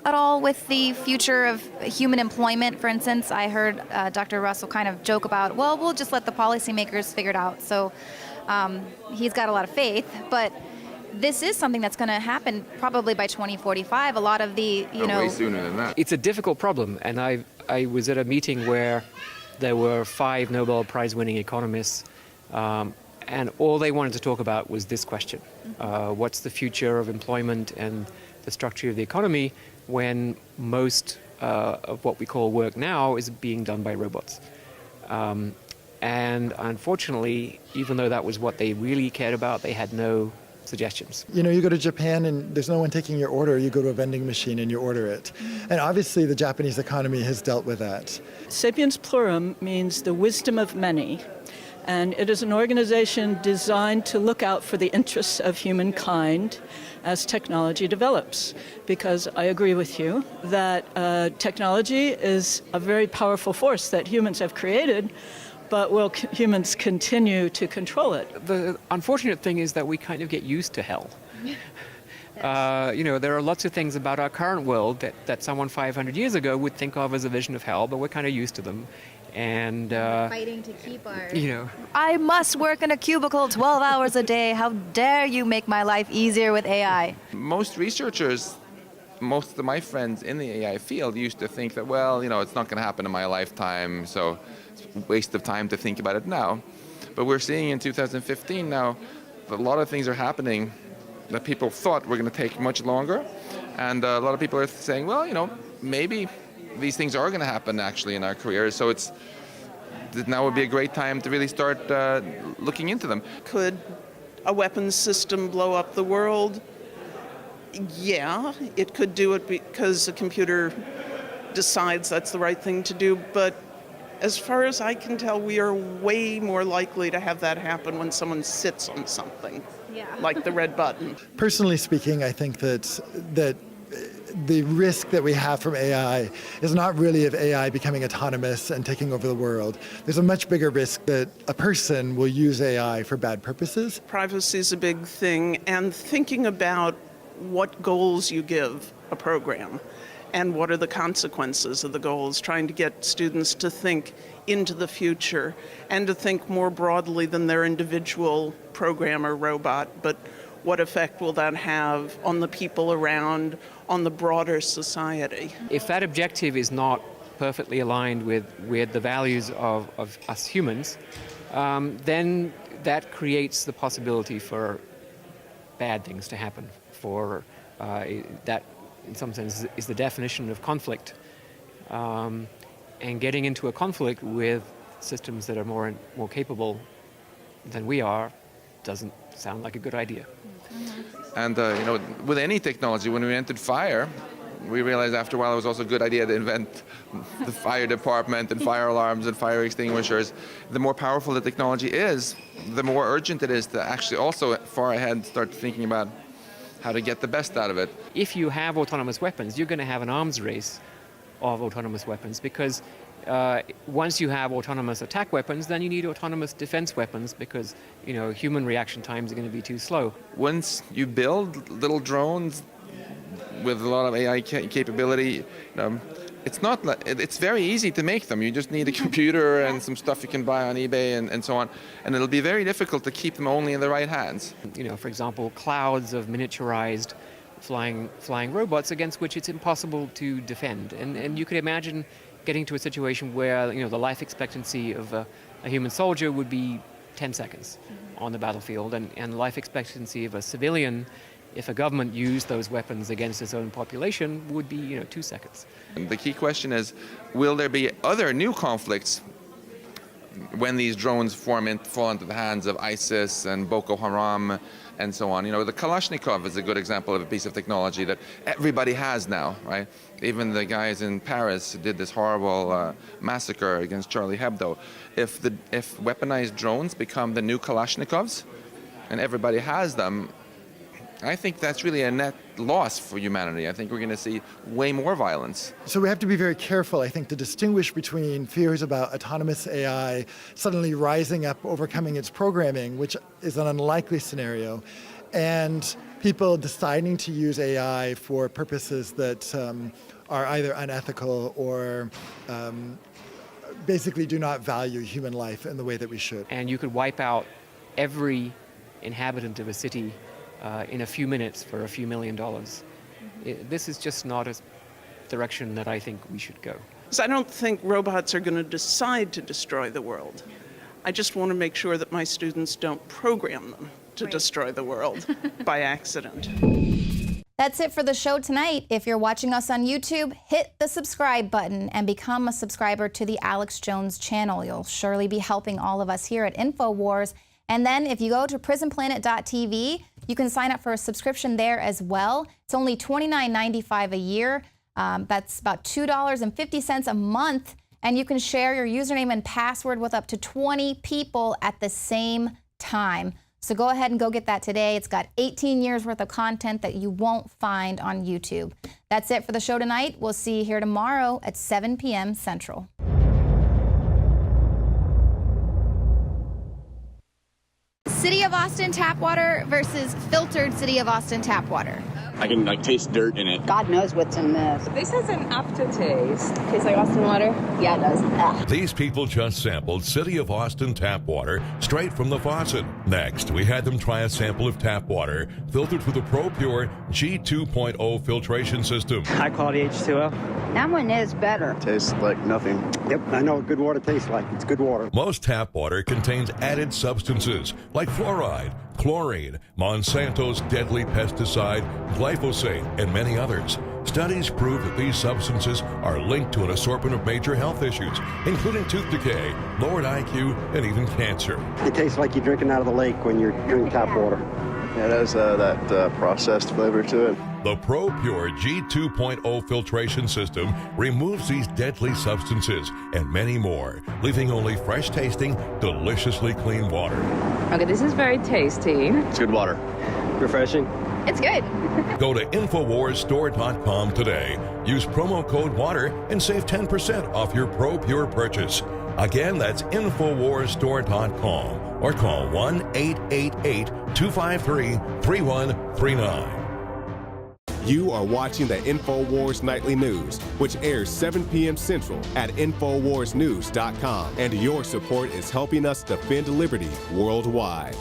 at all with the future of human employment? For instance, I heard Dr. Russell kind of joke about, well, we'll just let the policymakers figure it out. So he's got a lot of faith, but this is something that's going to happen probably by 2045. A lot of the, way sooner than that. It's a difficult problem, and I was at a meeting where there were 5 Nobel Prize-winning economists, and all they wanted to talk about was this question. What's the future of employment and the structure of the economy when most of what we call work now is being done by robots? And unfortunately, even though that was what they really cared about, they had no suggestions. You go to Japan and there's no one taking your order. You go to a vending machine and you order it. And obviously the Japanese economy has dealt with that. Sapiens Plurum means the wisdom of many. And it is an organization designed to look out for the interests of humankind as technology develops. Because I agree with you that technology is a very powerful force that humans have created, but will humans continue to control it? The unfortunate thing is that we kind of get used to hell. There are lots of things about our current world that someone 500 years ago would think of as a vision of hell, but we're kind of used to them. And fighting to keep our... I must work in a cubicle 12 hours a day. How dare you make my life easier with AI? Most researchers, most of my friends in the AI field used to think that, well, it's not going to happen in my lifetime, so it's a waste of time to think about it now. But we're seeing in 2015 now that a lot of things are happening that people thought were going to take much longer. And a lot of people are saying, well, maybe these things are going to happen actually in our careers. So now would be a great time to really start looking into them. Could a weapons system blow up the world? Yeah, it could do it because a computer decides that's the right thing to do. But as far as I can tell, we are way more likely to have that happen when someone sits on something, like the red button. Personally speaking, I think that the risk that we have from AI is not really of AI becoming autonomous and taking over the world. There's a much bigger risk that a person will use AI for bad purposes. Privacy is a big thing, and thinking about what goals you give a program and what are the consequences of the goals, trying to get students to think into the future and to think more broadly than their individual program or robot, but what effect will that have on the people around, on the broader society? If that objective is not perfectly aligned with the values of us humans, then that creates the possibility for bad things to happen. For that, in some sense, is the definition of conflict. And getting into a conflict with systems that are more capable than we are doesn't sound like a good idea. And with any technology, when we invented fire, we realized after a while it was also a good idea to invent the fire department and fire alarms and fire extinguishers. The more powerful the technology is, the more urgent it is to actually also far ahead start thinking about how to get the best out of it. If you have autonomous weapons, you're going to have an arms race of autonomous weapons, because once you have autonomous attack weapons, then you need autonomous defense weapons, because human reaction times are going to be too slow. Once you build little drones with a lot of AI capability, it's very easy to make them. You just need a computer and some stuff you can buy on eBay and so on, and it'll be very difficult to keep them only in the right hands. For example, clouds of miniaturized flying robots against which it's impossible to defend. And you could imagine getting to a situation where the life expectancy of a human soldier would be 10 seconds on the battlefield, and life expectancy of a civilian, if a government used those weapons against its own population, would be 2 seconds. And the key question is, will there be other new conflicts when these drones fall into the hands of ISIS and Boko Haram and so on? The Kalashnikov is a good example of a piece of technology that everybody has now, right? Even the guys in Paris did this horrible massacre against Charlie Hebdo. If weaponized drones become the new Kalashnikovs and everybody has them, I think that's really a net loss for humanity. I think we're going to see way more violence. So we have to be very careful, I think, to distinguish between fears about autonomous AI suddenly rising up, overcoming its programming, which is an unlikely scenario, and people deciding to use AI for purposes that are either unethical or basically do not value human life in the way that we should. And you could wipe out every inhabitant of a city in a few minutes for a few $1 million. This is just not a direction that I think we should go. So I don't think robots are going to decide to destroy the world. I just want to make sure that my students don't program them to destroy the world by accident. That's it for the show tonight. If you're watching us on YouTube, hit the subscribe button and become a subscriber to the Alex Jones channel. You'll surely be helping all of us here at InfoWars. And then if you go to prisonplanet.tv, you can sign up for a subscription there as well. It's only $29.95 a year. That's about $2.50 a month. And you can share your username and password with up to 20 people at the same time. So go ahead and go get that today. It's got 18 years worth of content that you won't find on YouTube. That's it for the show tonight. We'll see you here tomorrow at 7 p.m. Central. City of Austin tap water versus filtered City of Austin tap water. I can taste dirt in it. God knows what's in this. This has an aftertaste. Tastes like Austin water? Yeah, it does. Ugh. These people just sampled City of Austin tap water straight from the faucet. Next, we had them try a sample of tap water filtered through the ProPure G2.0 filtration system. High quality H2O. That one is better. Tastes like nothing. Yep, I know what good water tastes like. It's good water. Most tap water contains added substances like fluoride, chlorine, Monsanto's deadly pesticide, glyphosate, and many others. Studies prove that these substances are linked to an assortment of major health issues, including tooth decay, lowered IQ, and even cancer. It tastes like you're drinking out of the lake when you're drinking tap water. Yeah, it has that processed flavor to it. The ProPure G2.0 filtration system removes these deadly substances and many more, leaving only fresh-tasting, deliciously clean water. Okay, this is very tasty. It's good water. Refreshing. It's good. Go to InfoWarsStore.com today. Use promo code WATER and save 10% off your ProPure purchase. Again, that's InfoWarsStore.com or call 1-888-253-3139. You are watching the InfoWars Nightly News, which airs 7 p.m. Central at InfoWarsNews.com. And your support is helping us defend liberty worldwide.